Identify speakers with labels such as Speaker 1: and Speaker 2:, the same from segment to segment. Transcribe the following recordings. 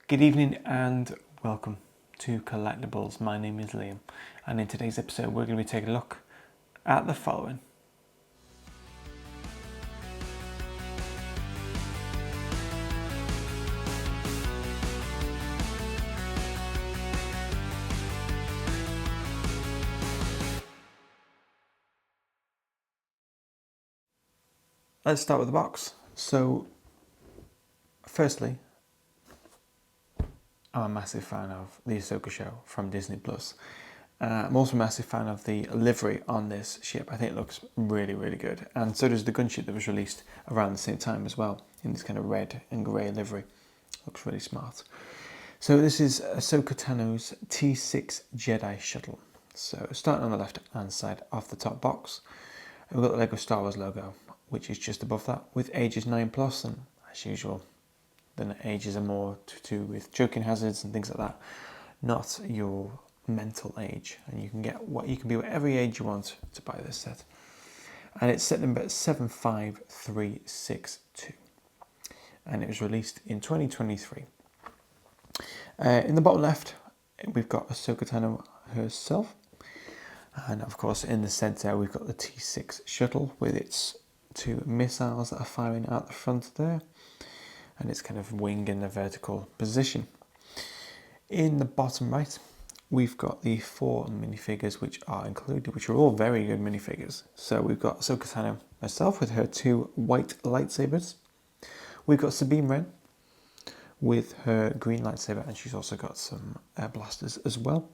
Speaker 1: Good evening and welcome to Collectables. My name is Liam, and in today's episode we're going to be taking a look at the following. Let's start with the box. So, firstly, I'm a massive fan of the Ahsoka show from Disney Plus. I'm also a massive fan of the livery on this ship. I think it looks really, really good. And so does the gunship that was released around the same time as well, in this kind of red and grey livery. Looks really smart. So this is Ahsoka Tano's T-6 Jedi Shuttle. So starting on the left hand side of the top box, we've got the Lego Star Wars logo, which is just above that, with ages 9+, and as usual, then ages are more to do with choking hazards and things like that, not your mental age. And you can be whatever age you want to buy this set. And it's set number 75362, and it was released in 2023. In the bottom left, we've got Ahsoka Tano herself, and of course in the centre we've got the T-6 shuttle with its two missiles that are firing out the front there, and its kind of wing in the vertical position. In the bottom right, we've got the 4 minifigures which are included, which are all very good minifigures. So we've got Ahsoka Tano herself with her 2 white lightsabers. We've got Sabine Wren with her green lightsaber, and she's also got some air blasters as well.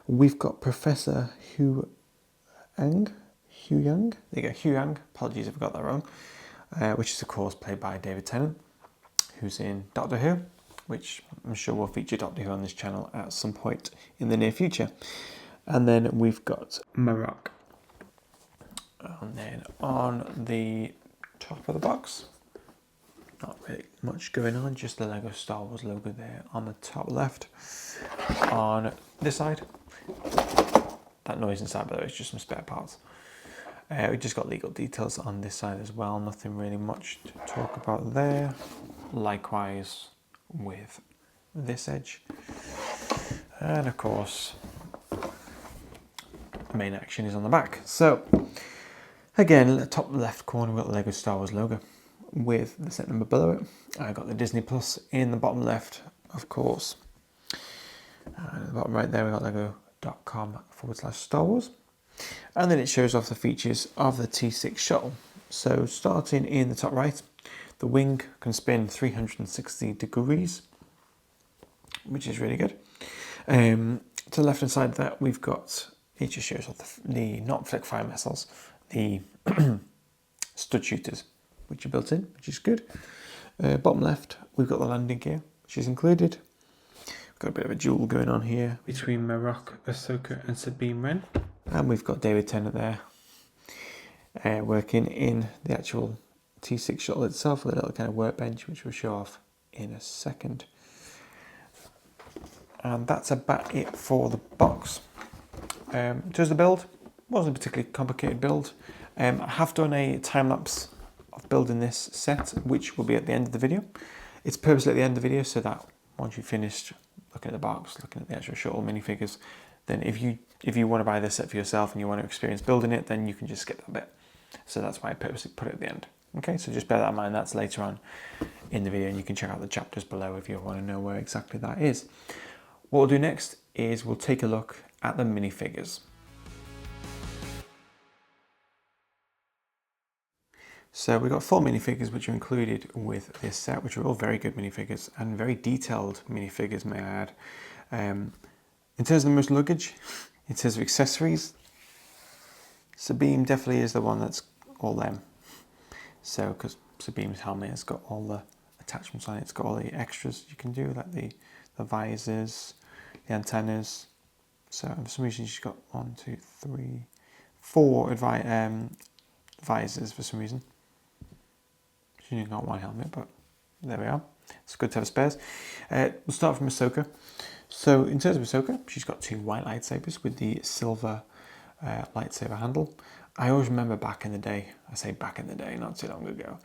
Speaker 1: We've got Professor Hu Yang. There you go, Hu Yang. Apologies if I got that wrong. Which is of course played by David Tennant, who's in Doctor Who, which I'm sure will feature Doctor Who on this channel at some point in the near future. And then we've got Marok. And then on the top of the box, not really much going on, just the Lego Star Wars logo there on the top left. On this side, that noise inside by the way is just some spare parts. We've just got legal details on this side as well, nothing really much to talk about there. Likewise with this edge. And of course, main action is on the back. So, again, at the top left corner, we've got the Lego Star Wars logo with the set number below it. I've got the Disney Plus in the bottom left, of course. And at the bottom right there, we've got lego.com/Star Wars. And then it shows off the features of the T-6 shuttle. So starting in the top right, the wing can spin 360 degrees, which is really good. To the left hand side of that, we've got, it just shows off the not flick fire missiles, the stud shooters, which are built in, which is good. Bottom left, we've got the landing gear, which is included. We've got a bit of a duel going on here between Marok, Ahsoka and Sabine Wren. And we've got David Tennant there, working in the actual T-6 shuttle itself with a little kind of workbench, which we'll show off in a second. And that's about it for the box. Does the build? Wasn't a particularly complicated build. I have done a time lapse of building this set, which will be at the end of the video. It's purposely at the end of the video so that once you've finished looking at the box, looking at the actual shuttle minifigures, then if you want to buy this set for yourself and you want to experience building it, then you can just skip that bit. So that's why I purposely put it at the end. Okay, so just bear that in mind, that's later on in the video, and you can check out the chapters below if you want to know where exactly that is. What we'll do next is we'll take a look at the minifigures. So we've got 4 minifigures which are included with this set, which are all very good minifigures and very detailed minifigures, may I add. In terms of the most luggage, in terms of accessories, Sabine definitely is the one that's all them. So, because Sabine's helmet has got all the attachments on it, it's got all the extras you can do, like the visors, the antennas. So, for some reason, she's got 4 visors for some reason. She's only got 1 helmet, but there we are. It's good to have spares. We'll start from Ahsoka. So in terms of Ahsoka, she's got 2 white lightsabers with the silver lightsaber handle. I always remember back in the day, I say back in the day, not too long ago,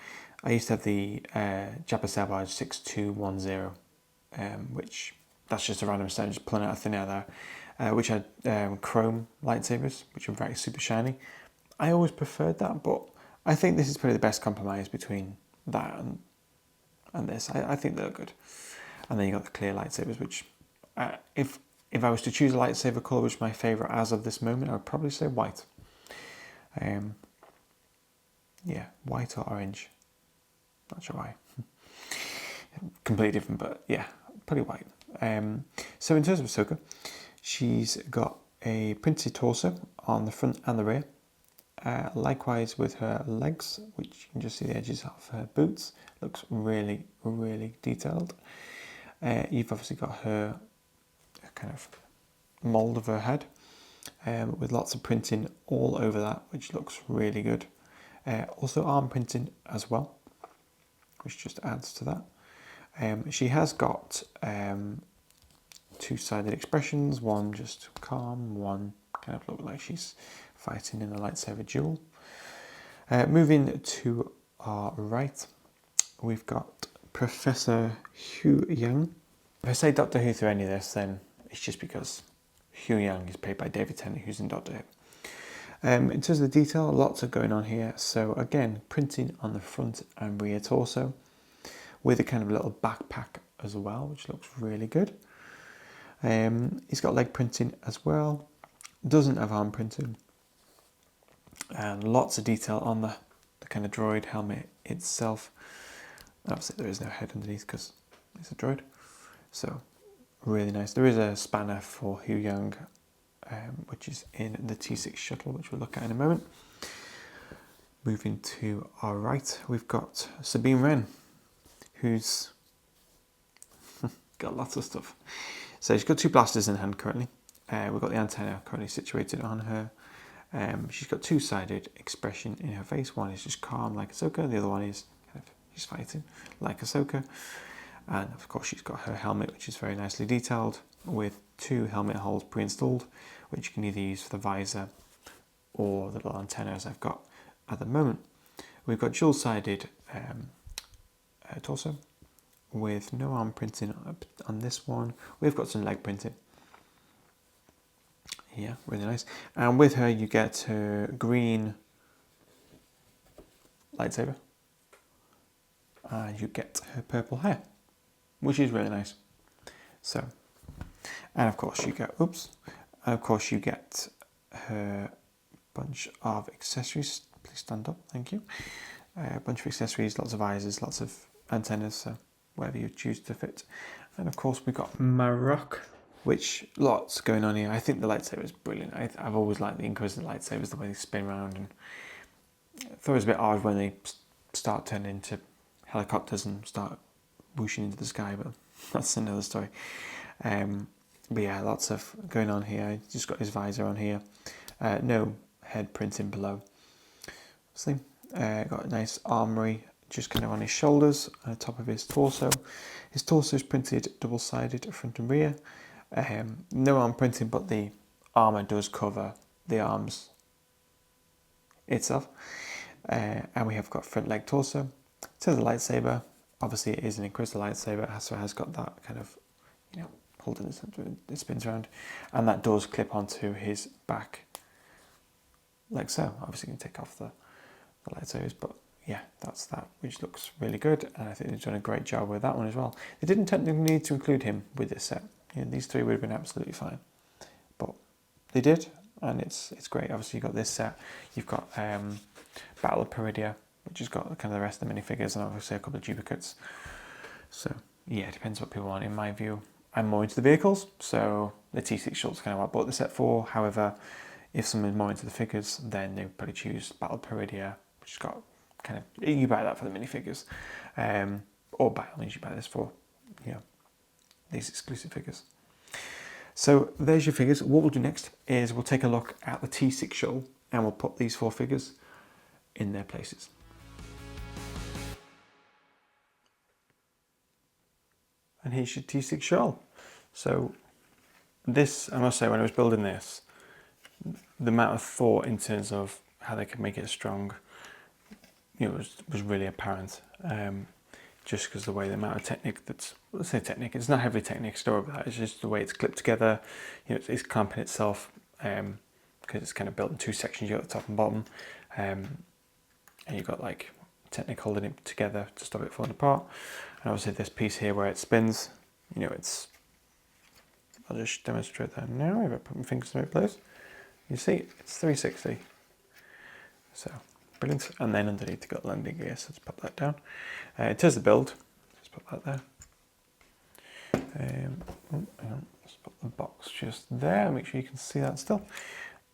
Speaker 1: I used to have the Jabba Savage 6210 which that's just a random stone just pulling out of thin air there, which had chrome lightsabers, which are very super shiny. I always preferred that, but I think this is probably the best compromise between that and this. I think they're good. And then you got the clear lightsabers, which if I was to choose a lightsaber colour, which is my favourite as of this moment, I would probably say white. Yeah, white or orange. Not sure why. Completely different, but yeah, pretty white. So in terms of Ahsoka, she's got a printed torso on the front and the rear. Likewise with her legs, which you can just see the edges of her boots. Looks really, really detailed. You've obviously got her kind of mould of her head, with lots of printing all over that, which looks really good. Also arm printing as well, which just adds to that. She has got two-sided expressions, one just calm, one kind of look like she's fighting in a lightsaber duel. Moving to our right, we've got Professor Hu Yang. If I say Doctor Who through any of this, then it's just because Hu Yang is played by David Tennant, who's in Doctor Who. In terms of the detail, lots of going on here. So again, printing on the front and rear torso with a kind of little backpack as well, which looks really good. He's got leg printing as well. Doesn't have arm printing. And lots of detail on the kind of droid helmet itself. Obviously there is no head underneath because it's a droid. So really nice. There is a spanner for Hu Yang, which is in the T-6 shuttle, which we'll look at in a moment. Moving to our right, we've got Sabine Wren, who's got lots of stuff. So she's got two blasters in hand currently. We've got the antenna currently situated on her. She's got two-sided expression in her face. One is just calm like Ahsoka, the other one is kind of she's fighting like Ahsoka. And of course she's got her helmet, which is very nicely detailed with two helmet holes pre-installed, which you can either use for the visor or the little antennas I've got at the moment. We've got dual-sided torso with no arm printing on this one. We've got some leg printing. Yeah, really nice. And with her you get her green lightsaber and you get her purple hair, which is really nice. So, and of course you get her bunch of accessories. Please stand up, thank you. A bunch of accessories, lots of visors, lots of antennas, so whatever you choose to fit. And of course we've got Marok, which lots going on here. I think the lightsaber is brilliant. I've always liked the Inquisitor lightsabers, the way they spin around, and I thought it was a bit odd when they start turning into helicopters and start whooshing into the sky, but that's another story. But yeah, lots of going on here. He's just got his visor on here. No head printing below. See, got a nice armory just kind of on his shoulders, on the top of his torso. His torso is printed double-sided front and rear. No arm printing, but the armour does cover the arms itself. And we have got front leg torso. To the lightsaber, obviously it is an Inquisitor lightsaber, so it has got that kind of, holding it spins around, and that does clip onto his back like so. Obviously you can take off the lightsabers, but yeah, that's that, which looks really good, and I think they've done a great job with that one as well. They didn't technically need to include him with this set. These three would have been absolutely fine, but they did, and it's great. Obviously you've got this set, you've got Battle of Peridia, which has got kind of the rest of the minifigures, and obviously a couple of duplicates. So yeah, it depends what people want. In my view, I'm more into the vehicles, so the T-6 Shuttle's kind of what I bought the set for. However, if someone's more into the figures, then they would probably choose Battle of Peridia, which has got kind of, you buy that for the minifigures, or by all means you buy this for these exclusive figures. So there's your figures. What we'll do next is we'll take a look at the T-6 Shuttle and we'll put these four figures in their places. And here's your T-6 Shuttle. So this, I must say, when I was building this, the amount of thought in terms of how they could make it strong, was really apparent. just because the way the amount of Technic that's, let's say Technic, it's not heavily Technic store, but that is just the way it's clipped together. You know, it's clamping itself, because it's kind of built in two sections. You got the top and bottom, and you've got like Technic holding it together to stop it falling apart. And obviously this piece here where it spins, you know, it's, I'll just demonstrate that now. If I put my fingers in the right place, you see it's 360. So brilliant. And then underneath you've got landing gear, so let's put that down. It does the build. Let's put that there. Hang on. Let's put the box just there. Make sure you can see that still.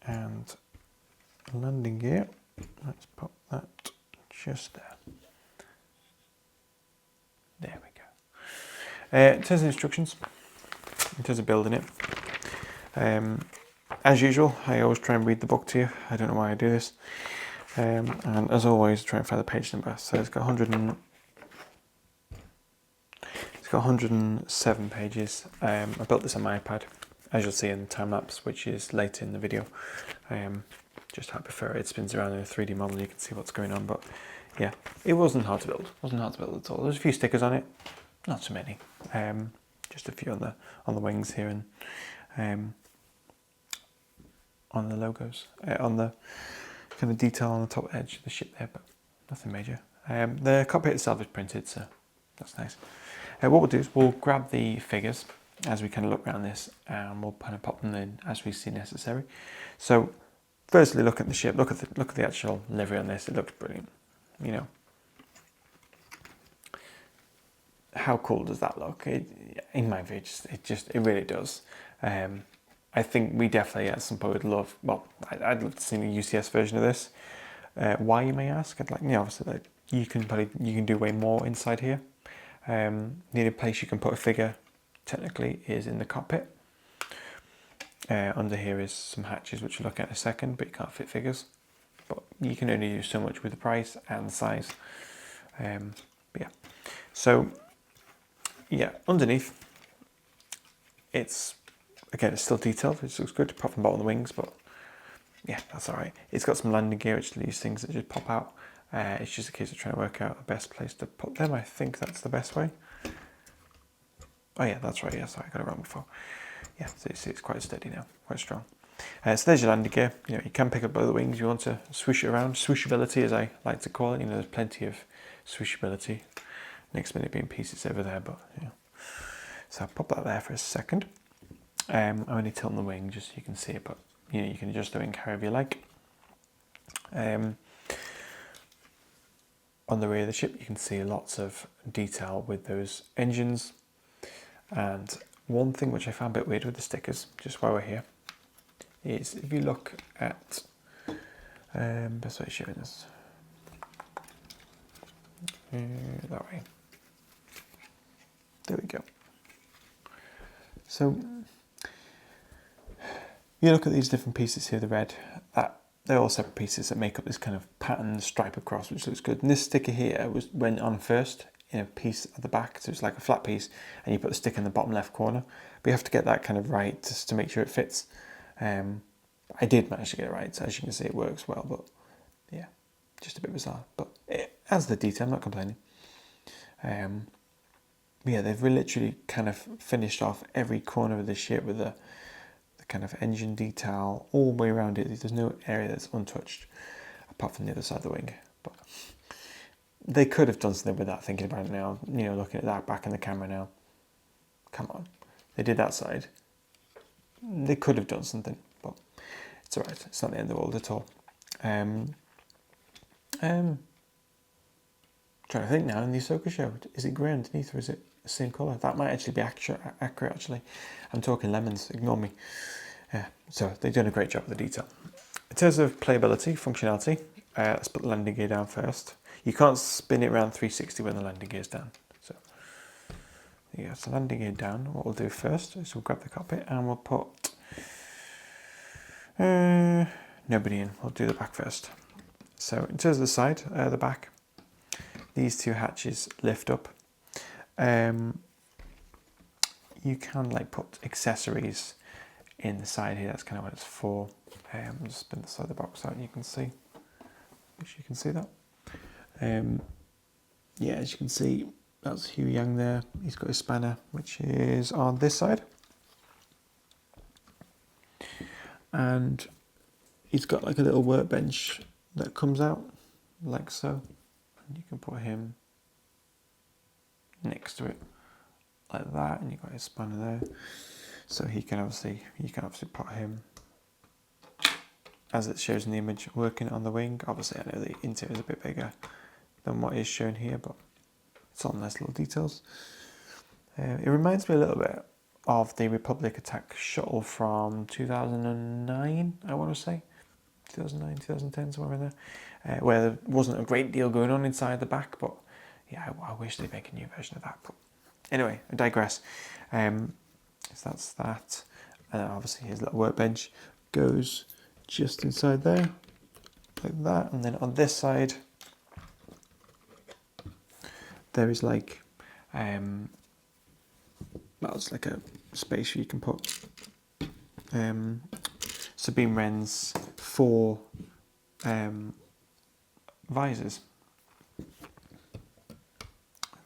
Speaker 1: And landing gear. Let's put that just there. There we go. In terms of instructions, in terms of building it, as usual, I always try and read the book to you. I don't know why I do this. And as always, try and find the page number. So it's got 107 pages. I built this on my iPad, as you'll see in the time lapse, which is later in the video. Just how I prefer it. It spins around in a 3D model. You can see what's going on. But yeah, it wasn't hard to build. It wasn't hard to build at all. There's a few stickers on it, not too many. Just a few on the wings here and on the logos, on the kind of detail on the top edge of the ship there, but nothing major. The cockpit itself is printed, so that's nice. What we'll do is we'll grab the figures as we kind of look around this, and we'll kind of pop them in as we see necessary. So, firstly, look at the ship. Look at the actual livery on this. It looks brilliant. You know, how cool does that look? In my view, it really does. I think we definitely at some point would love. Well, I'd love to see a UCS version of this. Why, you may ask? I'd like, obviously, like you can do way more inside here. The only place you can put a figure technically is in the cockpit. Under here is some hatches, which we'll look at in a second, but you can't fit figures. But you can only do so much with the price and the size. But yeah. So yeah, underneath, it's still detailed. It looks good, apart from the bottom of the wings, but yeah, that's all right. It's got some landing gear, which are these things that just pop out. It's just a case of trying to work out the best place to put them. I think that's the best way. Oh yeah, that's right. Yeah, sorry, I got it wrong before. Yeah, so you see it's quite steady now, quite strong. So there's your landing gear. You know, you can pick up both the wings. You want to swoosh it around. Swooshability, as I like to call it. You know, there's plenty of swooshability. Next minute being pieces over there, but yeah. So I'll pop that there for a second. I'm only tilting the wing just so you can see it, but you know, you can adjust the wing however you like. On the rear of the ship, you can see lots of detail with those engines. And one thing which I found a bit weird with the stickers, just while we're here, is if you look at best way of showing this, that way. There we go. So you look at these different pieces here, the red, they're all separate pieces that make up this kind of pattern stripe across, which looks good. And this sticker here went on first in a piece at the back, so it's like a flat piece, and you put the sticker in the bottom left corner. But you have to get that kind of right just to make sure it fits. I did manage to get it right, so as you can see it works well, but yeah, just a bit bizarre. But as the detail, I'm not complaining. Yeah, they've literally kind of finished off every corner of the ship with the kind of engine detail all the way around it. There's no area that's untouched apart from the other side of the wing. But they could have done something with that, thinking about it now, you know, looking at that back in the camera now. Come on. They did that side. They could have done something, but it's alright. It's not the end of the world at all. Trying to think now, in the Ahsoka show, is it grey underneath or is it the same colour? That might actually be accurate actually. I'm talking lemons, ignore me. Yeah, so they've done a great job with the detail. In terms of playability, functionality, let's put the landing gear down first. You can't spin it around 360 when the landing gear's down. So yeah, so landing gear down. What we'll do first is we'll grab the cockpit and we'll put nobody in. We'll do the back first. So in terms of the side, the back, these two hatches lift up. You can like put accessories in the side here. That's kind of what it's for. I'll just spin the side of the box out and you can see. Wish you can see that. Yeah, as you can see, that's Hugh Young there. He's got his spanner, which is on this side. And he's got like a little workbench that comes out, like so. And you can put him next to it, like that, and you've got his spanner there. So you can obviously put him, as it shows in the image, working on the wing. Obviously I know the interior is a bit bigger than what is shown here, but it's all nice little details. It reminds me a little bit of the Republic Attack shuttle from 2009, I want to say. 2009, 2010, somewhere in there. Where there wasn't a great deal going on inside the back, but yeah, I wish they'd make a new version of that. But anyway, I digress. So that's that. And obviously his little workbench goes just inside there, like that. And then on this side, there is like, well, it's like a space where you can put Sabine Wren's 4 visors.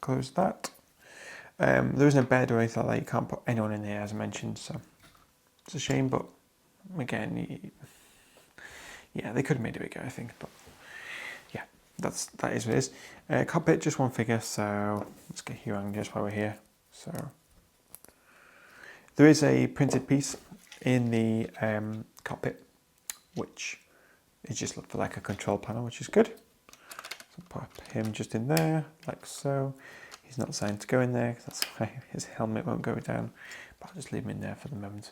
Speaker 1: Close that. There isn't a bed or anything like that. You can't put anyone in here, as I mentioned, so it's a shame, but again, yeah, they could have made it bigger, I think, but yeah, that is what it is. Cockpit, just one figure, so let's get Hugh on just while we're here. So there is a printed piece in the cockpit, which is just for like a control panel, which is good. So put him just in there, like so. He's not designed to go in there, because that's why his helmet won't go down, but I'll just leave him in there for the moment.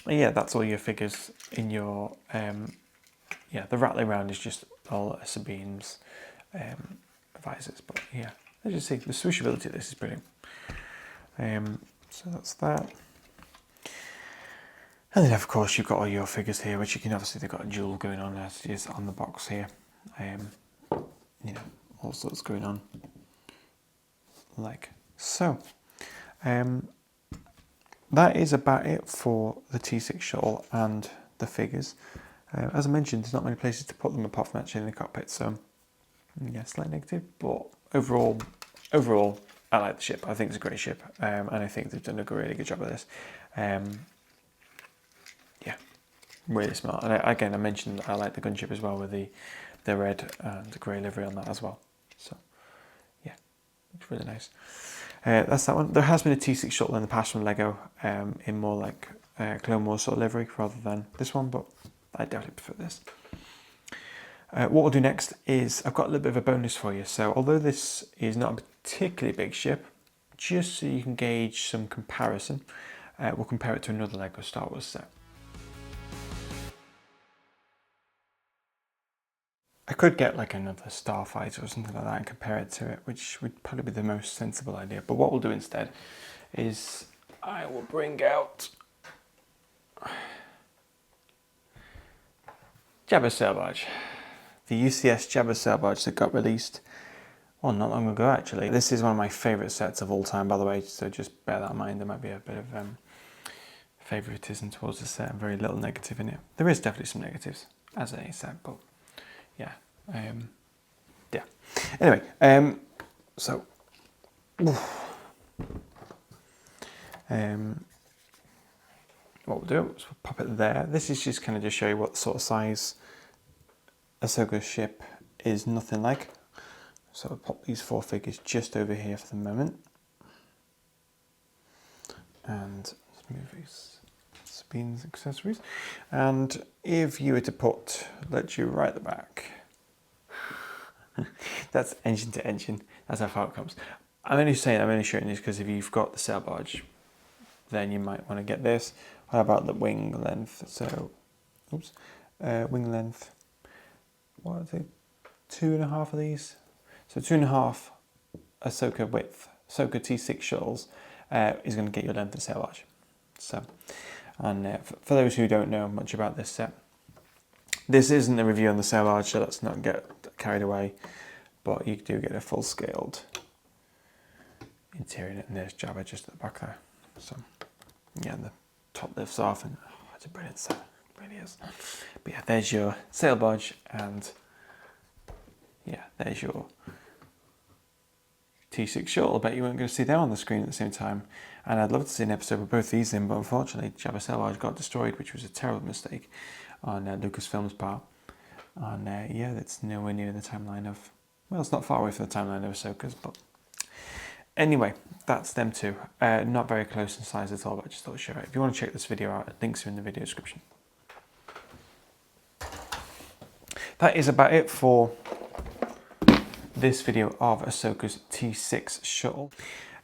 Speaker 1: Yeah, that's all your figures in your, yeah, the rattling around is just all Sabine's visors, but yeah, as you see, the swishability of this is brilliant. So that's that. And then of course you've got all your figures here, which you can obviously, they've got a duel going on as is on the box here. You know, all sorts going on, like so. That is about it for the T-6 shuttle and the figures. As I mentioned, there's not many places to put them apart from actually in the cockpit, so yeah, slightly negative, but overall, I like the ship. I think it's a great ship, and I think they've done a really good job of this. Yeah, really smart. And again, I mentioned I like the gunship as well, with the red and the grey livery on that as well. So yeah, it's really nice. That's that one. There has been a T-6 shuttle in the past from Lego, in more like Clone Wars sort of livery rather than this one, but I definitely prefer this. What we'll do next is, I've got a little bit of a bonus for you. So although this is not a particularly big ship, just so you can gauge some comparison, we'll compare it to another Lego Star Wars set. I could get like another Starfighter or something like that and compare it to it, which would probably be the most sensible idea. But what we'll do instead is I will bring out Jabba Sail Barge. The UCS Jabba Sail Barge that got released, well, not long ago actually. This is one of my favourite sets of all time, by the way, so just bear that in mind. There might be a bit of favouritism towards the set and very little negative in it. There is definitely some negatives, as any set, but yeah. Yeah. Anyway, so what we'll do is we'll pop it there. This is just kind of just show you what sort of size Ahsoka's ship is nothing like. So I'll pop these 4 figures just over here for the moment. And let's move these Sabine's accessories. And if you were to put, let you right at the back, that's engine to engine, that's how far it comes. I'm only showing this because if you've got the sail barge, then you might want to get this. How about the wing length? So, oops, wing length, what are they? 2.5 of these? So 2.5 Ahsoka width, Ahsoka T6 shuttles is going to get your length of sail barge. So, and for those who don't know much about this set, this isn't a review on the sail barge, so let's not get carried away, but you do get a full scaled interior, and there's Jabba just at the back there. So yeah, and the top lifts off, and oh, it's a brilliant set, it really is. But yeah, there's your sail barge, and yeah, there's your T-6 shuttle. I bet you weren't going to see them on the screen at the same time. And I'd love to see an episode with both these in, but unfortunately Jabba Selvage got destroyed, which was a terrible mistake on Lucasfilm's part. And yeah, that's nowhere near the timeline of... Well, it's not far away from the timeline of Ahsoka's, but... Anyway, that's them two. Not very close in size at all, but I just thought I'd share it. If you want to check this video out, links are in the video description. That is about it for this video of Ahsoka's T-6 shuttle.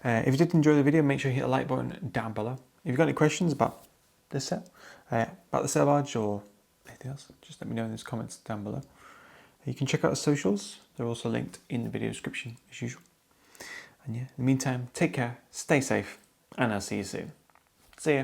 Speaker 1: If you did enjoy the video, make sure you hit the like button down below. If you've got any questions about this set, about the Selvage or anything else, just let me know in those comments down below. You can check out our socials. They're also linked in the video description as usual. And yeah, in the meantime, take care, stay safe, and I'll see you soon. See ya.